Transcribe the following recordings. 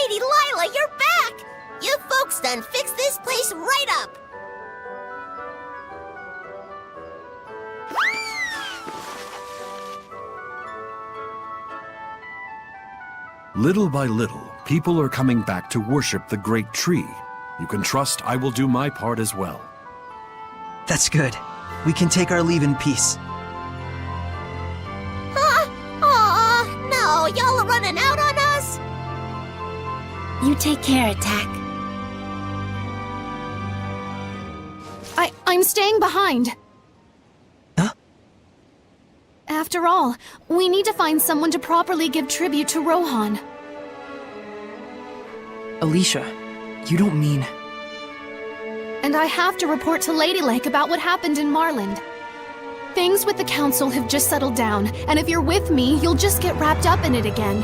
Lady Lila, you're back! You folks done fixed this place right up! Little by little, people are coming back to worship the great tree. You can trust I will do my part as well. That's good. We can take our leave in peace. Huh? Aw, no, y'all are running out on us? You take care, Attack. I'm staying behind. Huh? After all, we need to find someone to properly give tribute to Rohan. Alisha, you don't mean... And I have to report to Lady Lake about what happened in Marland. Things with the Council have just settled down, and if you're with me, you'll just get wrapped up in it again.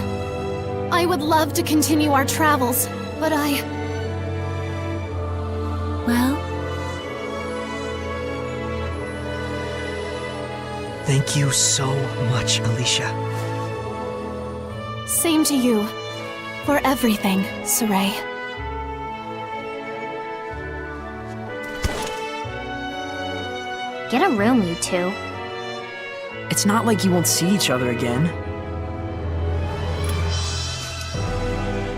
I would love to continue our travels, but Well? Thank you so much, Alisha. Same to you. For everything, Saray. Get a room, you two. It's not like you won't see each other again.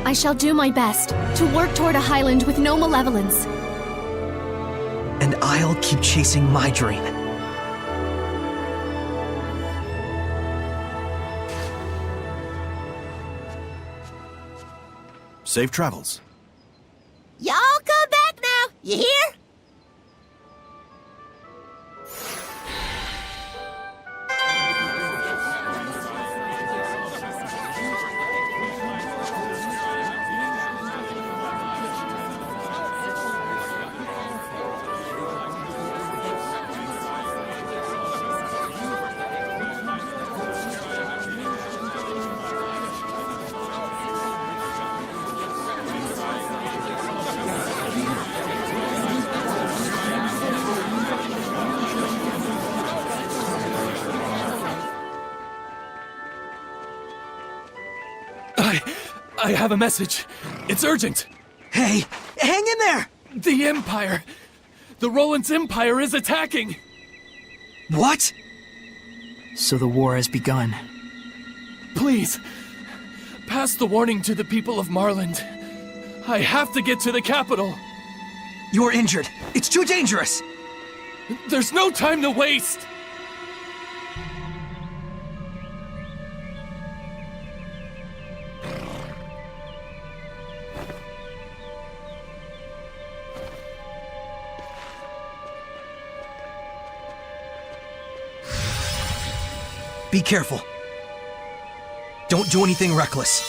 I shall do my best to work toward a Highland with no malevolence. And I'll keep chasing my dream. Safe travels. Y'all come back now, you hear? I have a message. It's urgent. Hey, hang in there! The Empire! The Roland's Empire is attacking! What? So the war has begun. Please, pass the warning to the people of Marland. I have to get to the capital. You're injured. It's too dangerous! There's no time to waste! Be careful. Don't do anything reckless.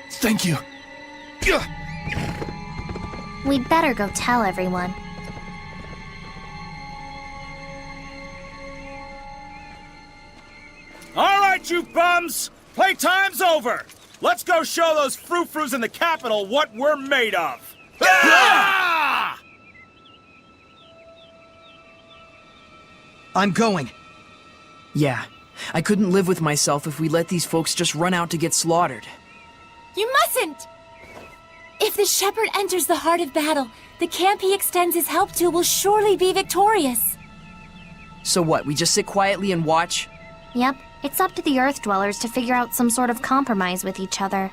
Thank you. We'd better go tell everyone. All right, you bums! Playtime's over! Let's go show those frou-frous in the capital what we're made of! Ah! I'm going. Yeah, I couldn't live with myself if we let these folks just run out to get slaughtered. You mustn't! If the shepherd enters the heart of battle, the camp he extends his help to will surely be victorious. So what, we just sit quietly and watch? Yep, it's up to the Earth Dwellers to figure out some sort of compromise with each other.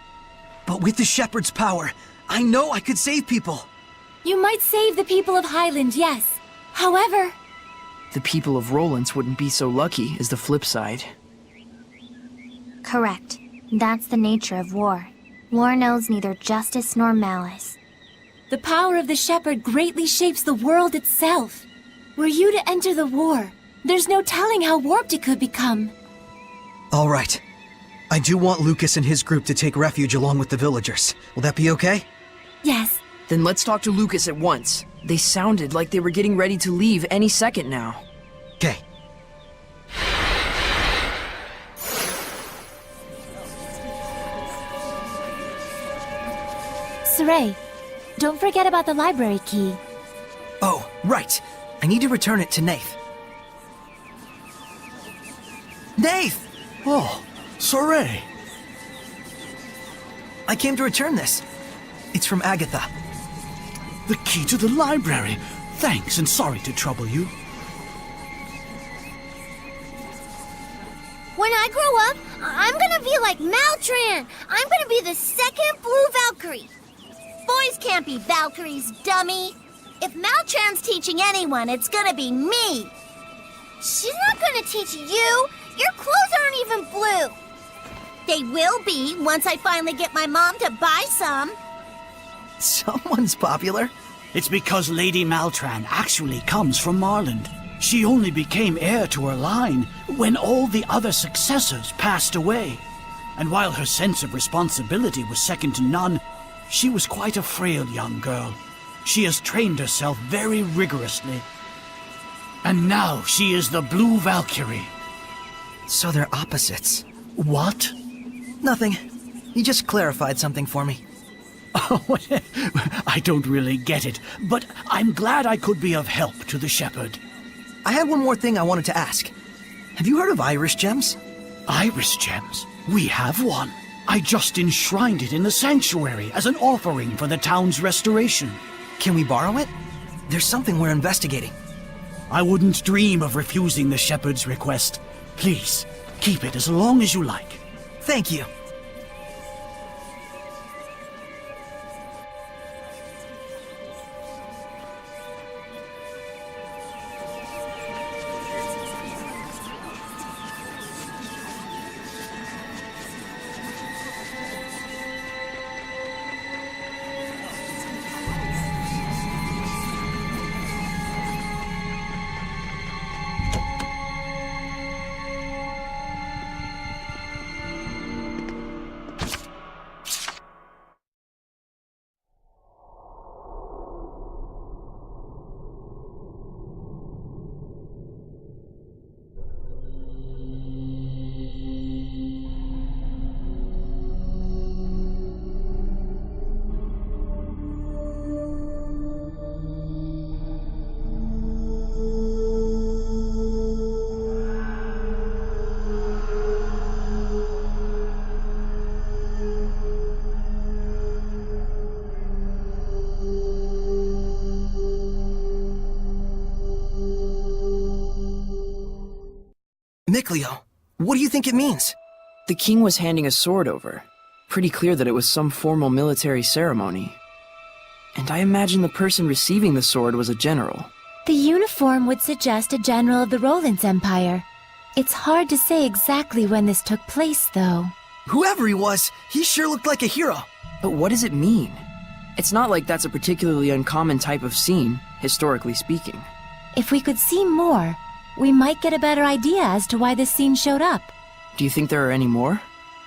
But with the shepherd's power, I know I could save people. You might save the people of Highland, yes. However... The people of Roland's wouldn't be so lucky, is the flip side. Correct. That's the nature of war. War knows neither justice nor malice. The power of the shepherd greatly shapes the world itself. Were you to enter the war, there's no telling how warped it could become. All right. I do want Lucas and his group to take refuge along with the villagers. Will that be okay? Yes. Then let's talk to Lucas at once. They sounded like they were getting ready to leave any second now. Okay. Saray, don't forget about the library key. Oh, right. I need to return it to Nath. Nath! Oh, Soray. I came to return this. It's from Agatha. The key to the library. Thanks, and sorry to trouble you. When I grow up, I'm gonna be like Maltran. I'm gonna be the second Blue Valkyrie. Boys can't be Valkyries, dummy. If Maltran's teaching anyone, it's gonna be me. She's not gonna teach you. Your clothes aren't even blue. They will be once I finally get my mom to buy some. Someone's popular. It's because Lady Maltran actually comes from Marland. She only became heir to her line when all the other successors passed away. And while her sense of responsibility was second to none, she was quite a frail young girl. She has trained herself very rigorously. And now she is the Blue Valkyrie. So they're opposites. What? Nothing. You just clarified something for me. Oh, I don't really get it, but I'm glad I could be of help to the shepherd. I had one more thing I wanted to ask. Have you heard of Irish gems? Iris gems? We have one. I just enshrined it in the sanctuary as an offering for the town's restoration. Can we borrow it? There's something we're investigating. I wouldn't dream of refusing the shepherd's request. Please, keep it as long as you like. Thank you. Mikleo, what do you think it means? The king was handing a sword over. Pretty clear that it was some formal military ceremony. And I imagine the person receiving the sword was a general. The uniform would suggest a general of the Roland's Empire. It's hard to say exactly when this took place, though. Whoever he was, he sure looked like a hero. But what does it mean? It's not like that's a particularly uncommon type of scene, historically speaking. If we could see more, we might get a better idea as to why this scene showed up. Do you think there are any more?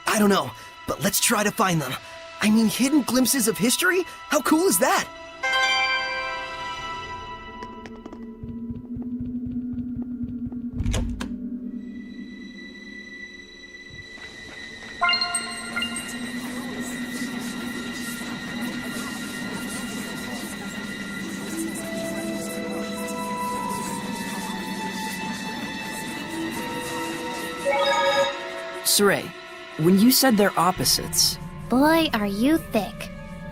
I don't know, but let's try to find them. I mean, hidden glimpses of history? How cool is that? Saray, when you said they're opposites... Boy, are you thick.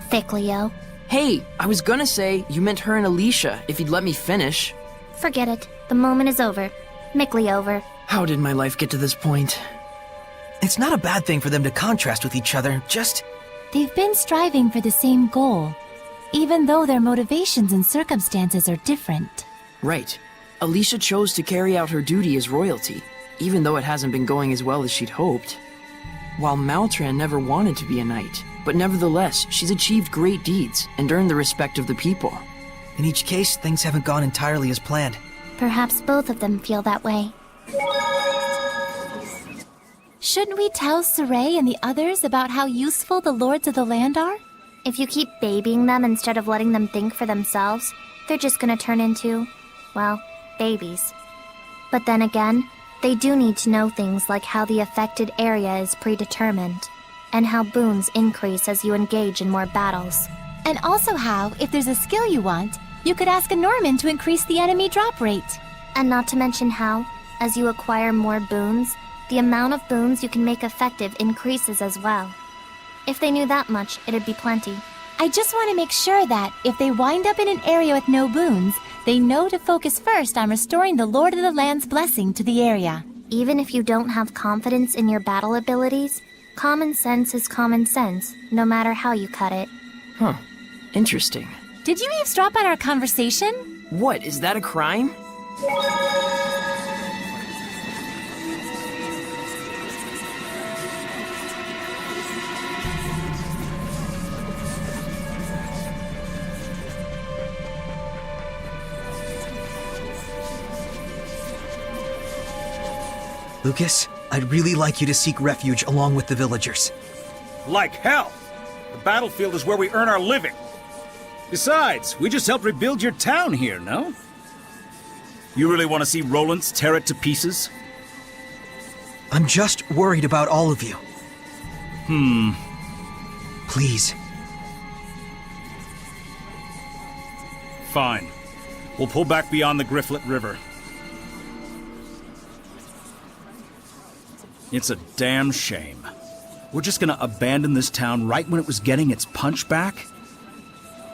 Thick, Leo. Hey, I was gonna say you meant her and Alisha, if you'd let me finish. Forget it. The moment is over. Mickley over. How did my life get to this point? It's not a bad thing for them to contrast with each other, just... They've been striving for the same goal, even though their motivations and circumstances are different. Right. Alisha chose to carry out her duty as royalty, even though it hasn't been going as well as she'd hoped. While Maltran never wanted to be a knight, but nevertheless, she's achieved great deeds and earned the respect of the people. In each case, things haven't gone entirely as planned. Perhaps both of them feel that way. Shouldn't we tell Saray and the others about how useful the lords of the land are? If you keep babying them instead of letting them think for themselves, they're just gonna turn into, well, babies. But then again, they do need to know things like how the affected area is predetermined, and how boons increase as you engage in more battles. And also how, if there's a skill you want, you could ask a Norman to increase the enemy drop rate. And not to mention how, as you acquire more boons, the amount of boons you can make effective increases as well. If they knew that much, it'd be plenty. I just want to make sure that, if they wind up in an area with no boons, they know to focus first on restoring the Lord of the Land's blessing to the area. Even if you don't have confidence in your battle abilities, common sense is common sense, no matter how you cut it. Huh. Interesting. Did you eavesdrop on our conversation? What, is that a crime? Lucas, I'd really like you to seek refuge along with the villagers. Like hell! The battlefield is where we earn our living. Besides, we just helped rebuild your town here, no? You really want to see Rollins tear it to pieces? I'm just worried about all of you. Please. Fine. We'll pull back beyond the Grifflet River. It's a damn shame. We're just gonna abandon this town right when it was getting its punch back?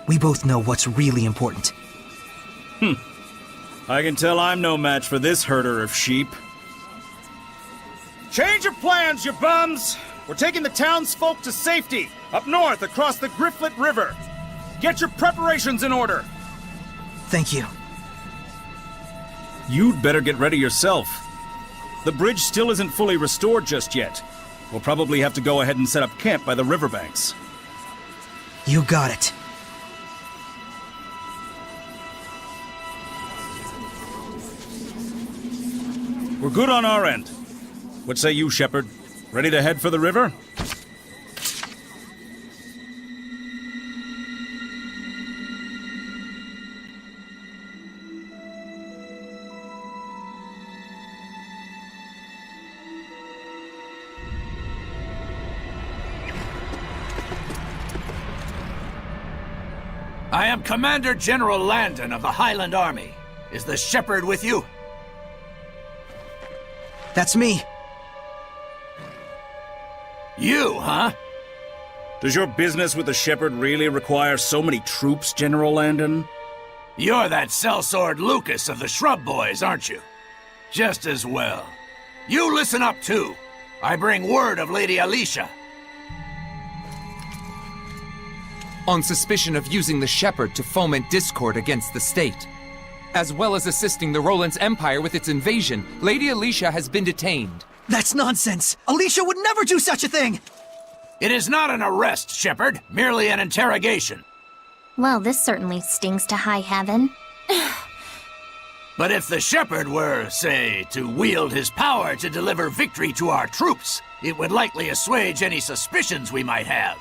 We both know what's really important. I can tell I'm no match for this herder of sheep. Change your plans, you bums! We're taking the townsfolk to safety, up north across the Grifflet River. Get your preparations in order. Thank you. You'd better get ready yourself. The bridge still isn't fully restored just yet. We'll probably have to go ahead and set up camp by the riverbanks. You got it. We're good on our end. What say you, Shepherd? Ready to head for the river? I am Commander General Landon of the Highland Army. Is the Shepherd with you? That's me. You, huh? Does your business with the Shepherd really require so many troops, General Landon? You're that sellsword Lucas of the Shrub Boys, aren't you? Just as well. You listen up, too. I bring word of Lady Alisha. On suspicion of using the Shepherd to foment discord against the state. As well as assisting the Roland's Empire with its invasion, Lady Alisha has been detained. That's nonsense! Alisha would never do such a thing! It is not an arrest, Shepherd, merely an interrogation. Well, this certainly stings to high heaven. But if the Shepherd were, say, to wield his power to deliver victory to our troops, it would likely assuage any suspicions we might have.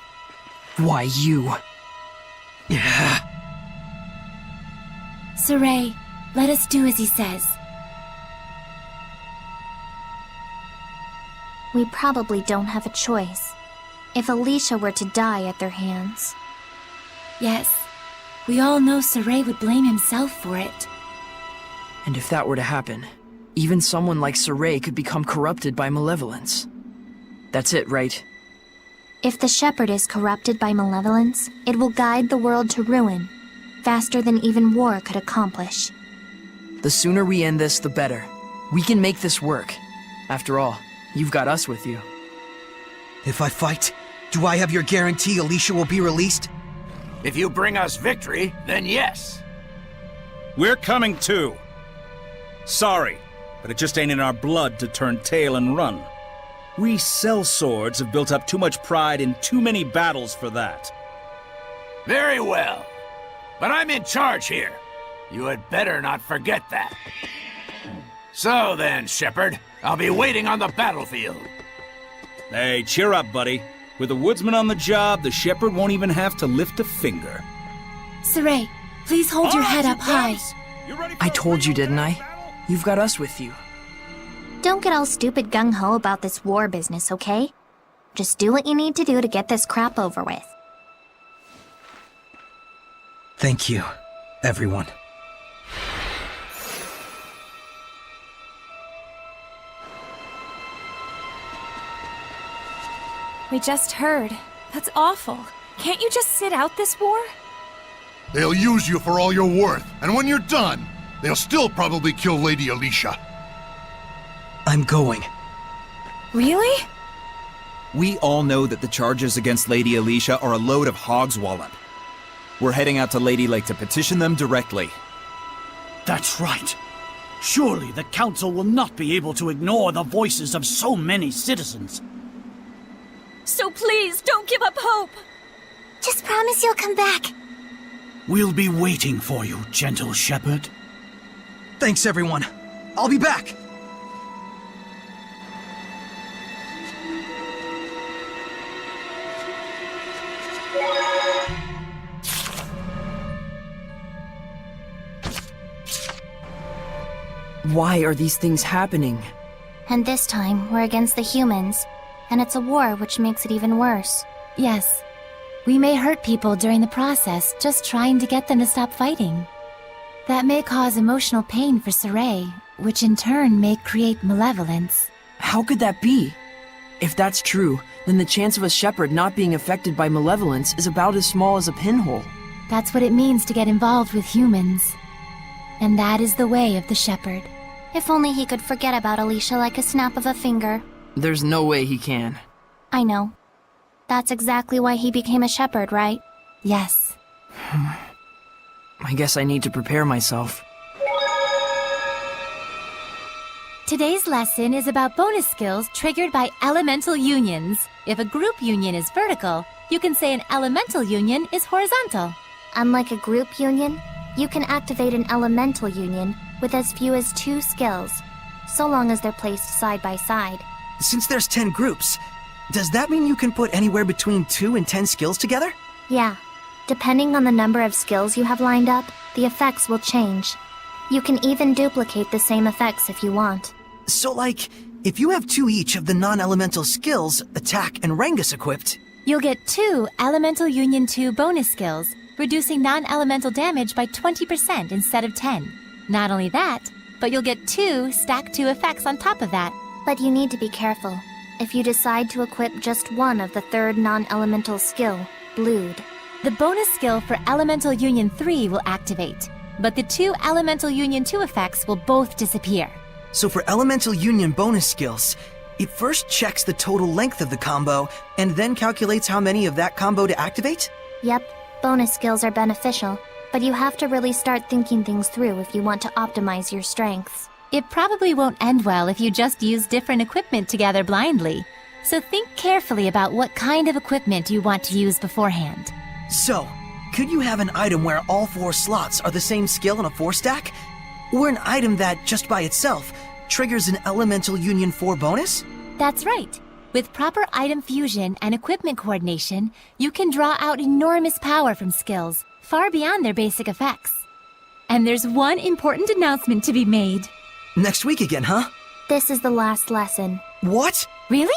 Why you? Yeah. Saray, let us do as he says. We probably don't have a choice. If Alisha were to die at their hands. Yes, we all know Saray would blame himself for it. And if that were to happen, even someone like Saray could become corrupted by malevolence. That's it, right? If the Shepherd is corrupted by malevolence, it will guide the world to ruin, faster than even war could accomplish. The sooner we end this, the better. We can make this work. After all, you've got us with you. If I fight, do I have your guarantee Alisha will be released? If you bring us victory, then yes. We're coming too. Sorry, but it just ain't in our blood to turn tail and run. We sellswords have built up too much pride in too many battles for that. Very well. But I'm in charge here. You had better not forget that. So then, Shepherd, I'll be waiting on the battlefield. Hey, cheer up, buddy. With the woodsman on the job, the Shepherd won't even have to lift a finger. Saray, please hold your head up high. I told you, didn't I? You've got us with you. Don't get all stupid gung-ho about this war business, okay? Just do what you need to do to get this crap over with. Thank you, everyone. We just heard. That's awful. Can't you just sit out this war? They'll use you for all you're worth, and when you're done, they'll still probably kill Lady Alisha. I'm going. Really? We all know that the charges against Lady Alisha are a load of hog's wallop. We're heading out to Lady Lake to petition them directly. That's right. Surely the Council will not be able to ignore the voices of so many citizens. So please, don't give up hope! Just promise you'll come back. We'll be waiting for you, gentle shepherd. Thanks, everyone. I'll be back! Why are these things happening? And this time, we're against the humans. And it's a war, which makes it even worse. Yes. We may hurt people during the process, just trying to get them to stop fighting. That may cause emotional pain for Saray, which in turn may create malevolence. How could that be? If that's true, then the chance of a shepherd not being affected by malevolence is about as small as a pinhole. That's what it means to get involved with humans. And that is the way of the shepherd. If only he could forget about Alisha like a snap of a finger. There's no way he can. I know. That's exactly why he became a shepherd, right? Yes. I guess I need to prepare myself. Today's lesson is about bonus skills triggered by elemental unions. If a group union is vertical, you can say an elemental union is horizontal. Unlike a group union, you can activate an elemental union with as few as 2 skills, so long as they're placed side by side. Since there's 10 groups, does that mean you can put anywhere between 2 and 10 skills together? Yeah. Depending on the number of skills you have lined up, the effects will change. You can even duplicate the same effects if you want. So like, if you have 2 each of the non-elemental skills, attack and Rangus equipped, You'll get 2 Elemental Union 2 bonus skills, reducing non-elemental damage by 20% instead of 10. Not only that, but you'll get 2 Stack 2 effects on top of that. But you need to be careful. If you decide to equip just one of the 3rd non-elemental skill, Blood. The bonus skill for Elemental Union 3 will activate, but the 2 Elemental Union 2 effects will both disappear. So for Elemental Union bonus skills, it first checks the total length of the combo, and then calculates how many of that combo to activate? Yep, bonus skills are beneficial, but you have to really start thinking things through if you want to optimize your strengths. It probably won't end well if you just use different equipment together blindly, so think carefully about what kind of equipment you want to use beforehand. So, could you have an item where all 4 slots are the same skill in a 4-stack? Or an item that, just by itself, triggers an Elemental Union 4 bonus? That's right. With proper item fusion and equipment coordination, you can draw out enormous power from skills, far beyond their basic effects. And there's one important announcement to be made. Next week again, huh? This is the last lesson. What? Really?